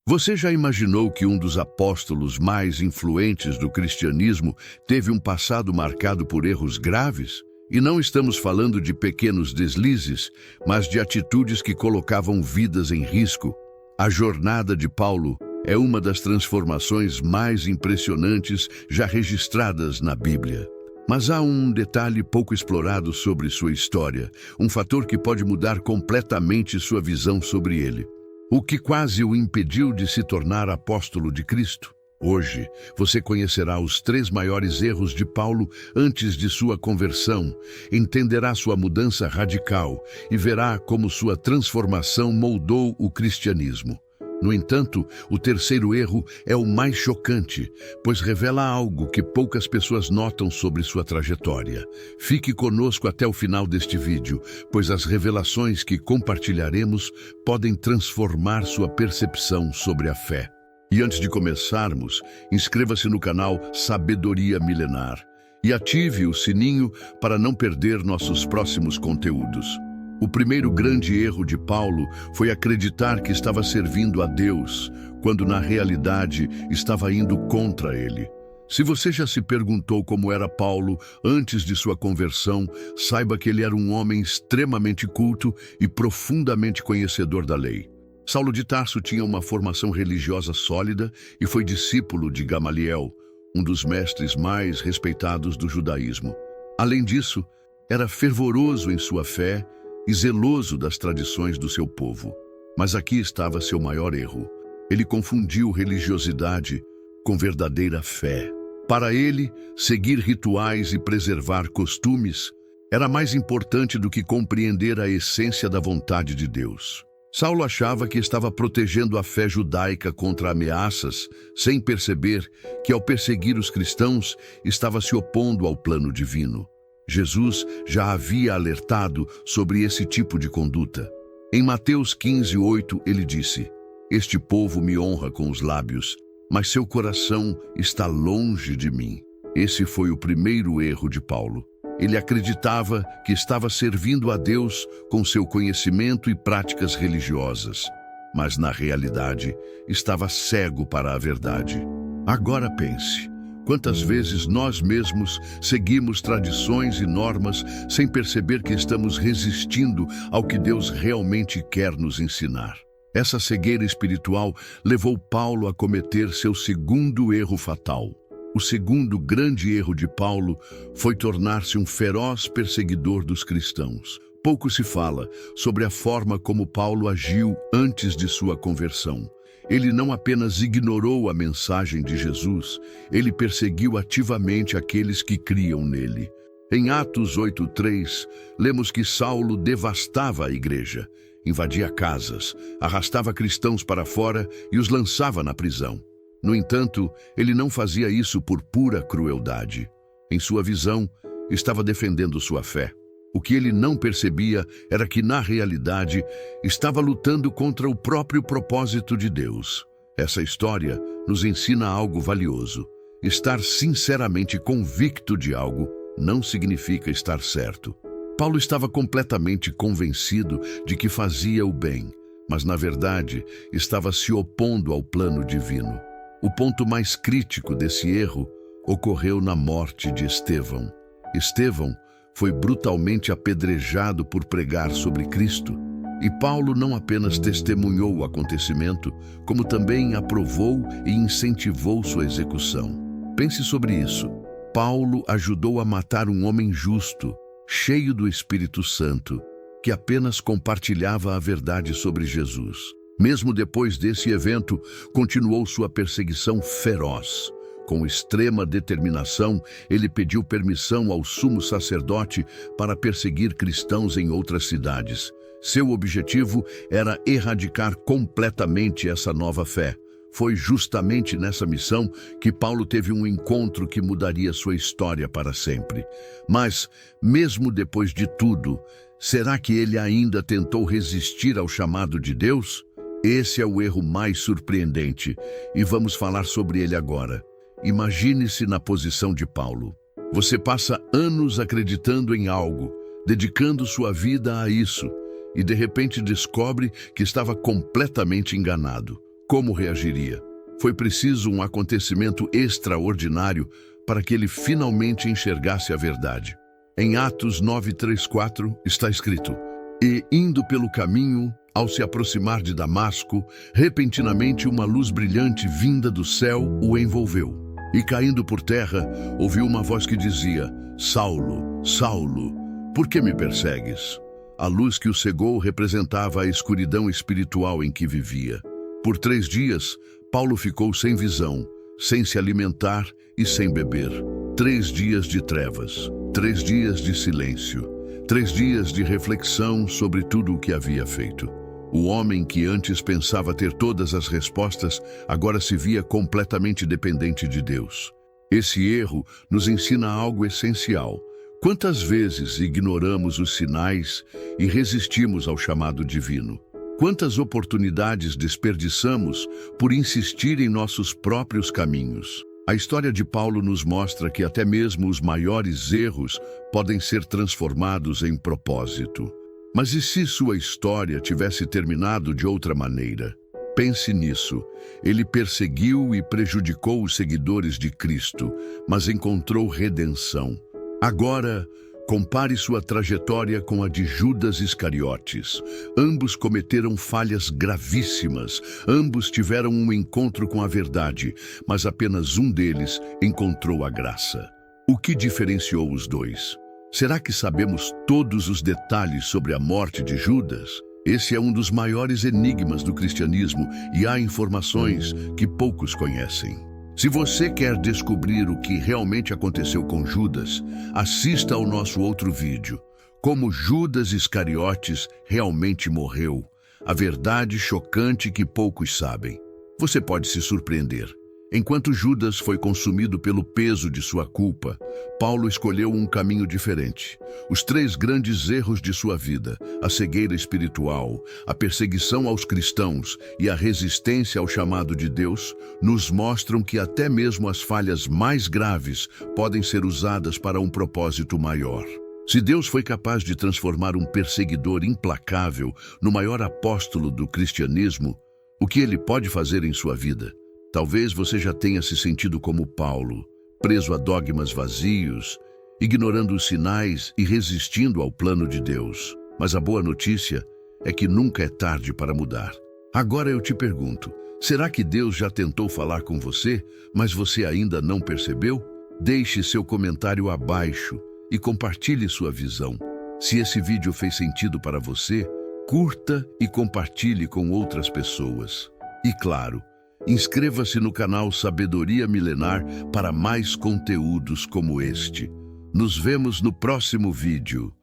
Você já imaginou que um dos apóstolos mais influentes do cristianismo teve um passado marcado por erros graves? E não estamos falando de pequenos deslizes, mas de atitudes que colocavam vidas em risco. A jornada de Paulo é uma das transformações mais impressionantes já registradas na Bíblia. Mas há um detalhe pouco explorado sobre sua história, um fator que pode mudar completamente sua visão sobre ele. O que quase o impediu de se tornar apóstolo de Cristo. Hoje, você conhecerá os 3 maiores erros de Paulo antes de sua conversão, entenderá sua mudança radical e verá como sua transformação moldou o cristianismo. No entanto, o 3º erro é o mais chocante, pois revela algo que poucas pessoas notam sobre sua trajetória. Fique conosco até o final deste vídeo, pois as revelações que compartilharemos podem transformar sua percepção sobre a fé. E antes de começarmos, inscreva-se no canal Sabedoria Milenar e ative o sininho para não perder nossos próximos conteúdos. O primeiro grande erro de Paulo foi acreditar que estava servindo a Deus, quando na realidade estava indo contra ele. Se você já se perguntou como era Paulo antes de sua conversão, saiba que ele era um homem extremamente culto e profundamente conhecedor da lei. Saulo de Tarso tinha uma formação religiosa sólida e foi discípulo de Gamaliel, um dos mestres mais respeitados do judaísmo. Além disso, era fervoroso em sua fé e zeloso das tradições do seu povo. Mas aqui estava seu maior erro. Ele confundiu religiosidade com verdadeira fé. Para ele, seguir rituais e preservar costumes era mais importante do que compreender a essência da vontade de Deus. Saulo achava que estava protegendo a fé judaica contra ameaças, sem perceber que, ao perseguir os cristãos, estava se opondo ao plano divino. Jesus já havia alertado sobre esse tipo de conduta. Em Mateus 15:8, ele disse: "Este povo me honra com os lábios, mas seu coração está longe de mim." Esse foi o primeiro erro de Paulo. Ele acreditava que estava servindo a Deus com seu conhecimento e práticas religiosas, mas na realidade estava cego para a verdade. Agora pense, quantas vezes nós mesmos seguimos tradições e normas sem perceber que estamos resistindo ao que Deus realmente quer nos ensinar? Essa cegueira espiritual levou Paulo a cometer seu segundo erro fatal. O segundo grande erro de Paulo foi tornar-se um feroz perseguidor dos cristãos. Pouco se fala sobre a forma como Paulo agiu antes de sua conversão. Ele não apenas ignorou a mensagem de Jesus, ele perseguiu ativamente aqueles que criam nele. Em Atos 8:3, lemos que Saulo devastava a igreja, invadia casas, arrastava cristãos para fora e os lançava na prisão. No entanto, ele não fazia isso por pura crueldade. Em sua visão, estava defendendo sua fé. O que ele não percebia era que, na realidade, estava lutando contra o próprio propósito de Deus. Essa história nos ensina algo valioso. Estar sinceramente convicto de algo não significa estar certo. Paulo estava completamente convencido de que fazia o bem, mas, na verdade, estava se opondo ao plano divino. O ponto mais crítico desse erro ocorreu na morte de Estevão. Estevão foi brutalmente apedrejado por pregar sobre Cristo, e Paulo não apenas testemunhou o acontecimento, como também aprovou e incentivou sua execução. Pense sobre isso. Paulo ajudou a matar um homem justo, cheio do Espírito Santo, que apenas compartilhava a verdade sobre Jesus. Mesmo depois desse evento, continuou sua perseguição feroz. Com extrema determinação, ele pediu permissão ao sumo sacerdote para perseguir cristãos em outras cidades. Seu objetivo era erradicar completamente essa nova fé. Foi justamente nessa missão que Paulo teve um encontro que mudaria sua história para sempre. Mas, mesmo depois de tudo, será que ele ainda tentou resistir ao chamado de Deus? Esse é o erro mais surpreendente, e vamos falar sobre ele agora. Imagine-se na posição de Paulo. Você passa anos acreditando em algo, dedicando sua vida a isso, e de repente descobre que estava completamente enganado. Como reagiria? Foi preciso um acontecimento extraordinário para que ele finalmente enxergasse a verdade. Em Atos 9:34 está escrito: "E indo pelo caminho, ao se aproximar de Damasco, repentinamente uma luz brilhante vinda do céu o envolveu. E caindo por terra, ouviu uma voz que dizia: Saulo, Saulo, por que me persegues?" A luz que o cegou representava a escuridão espiritual em que vivia. Por 3 dias, Paulo ficou sem visão, sem se alimentar e sem beber. 3 dias de trevas, 3 dias de silêncio, 3 dias de reflexão sobre tudo o que havia feito. O homem que antes pensava ter todas as respostas, agora se via completamente dependente de Deus. Esse erro nos ensina algo essencial. Quantas vezes ignoramos os sinais e resistimos ao chamado divino? Quantas oportunidades desperdiçamos por insistir em nossos próprios caminhos? A história de Paulo nos mostra que até mesmo os maiores erros podem ser transformados em propósito. Mas e se sua história tivesse terminado de outra maneira? Pense nisso. Ele perseguiu e prejudicou os seguidores de Cristo, mas encontrou redenção. Agora, compare sua trajetória com a de Judas Iscariotes. Ambos cometeram falhas gravíssimas, ambos tiveram um encontro com a verdade, mas apenas um deles encontrou a graça. O que diferenciou os dois? Será que sabemos todos os detalhes sobre a morte de Judas? Esse é um dos maiores enigmas do cristianismo e há informações que poucos conhecem. Se você quer descobrir o que realmente aconteceu com Judas, assista ao nosso outro vídeo, Como Judas Iscariotes realmente morreu, a verdade chocante que poucos sabem. Você pode se surpreender. Enquanto Judas foi consumido pelo peso de sua culpa, Paulo escolheu um caminho diferente. Os 3 grandes erros de sua vida, a cegueira espiritual, a perseguição aos cristãos e a resistência ao chamado de Deus, nos mostram que até mesmo as falhas mais graves podem ser usadas para um propósito maior. Se Deus foi capaz de transformar um perseguidor implacável no maior apóstolo do cristianismo, o que ele pode fazer em sua vida? Talvez você já tenha se sentido como Paulo, preso a dogmas vazios, ignorando os sinais e resistindo ao plano de Deus. Mas a boa notícia é que nunca é tarde para mudar. Agora eu te pergunto, será que Deus já tentou falar com você, mas você ainda não percebeu? Deixe seu comentário abaixo e compartilhe sua visão. Se esse vídeo fez sentido para você, curta e compartilhe com outras pessoas. E claro, inscreva-se no canal Sabedoria Milenar para mais conteúdos como este. Nos vemos no próximo vídeo.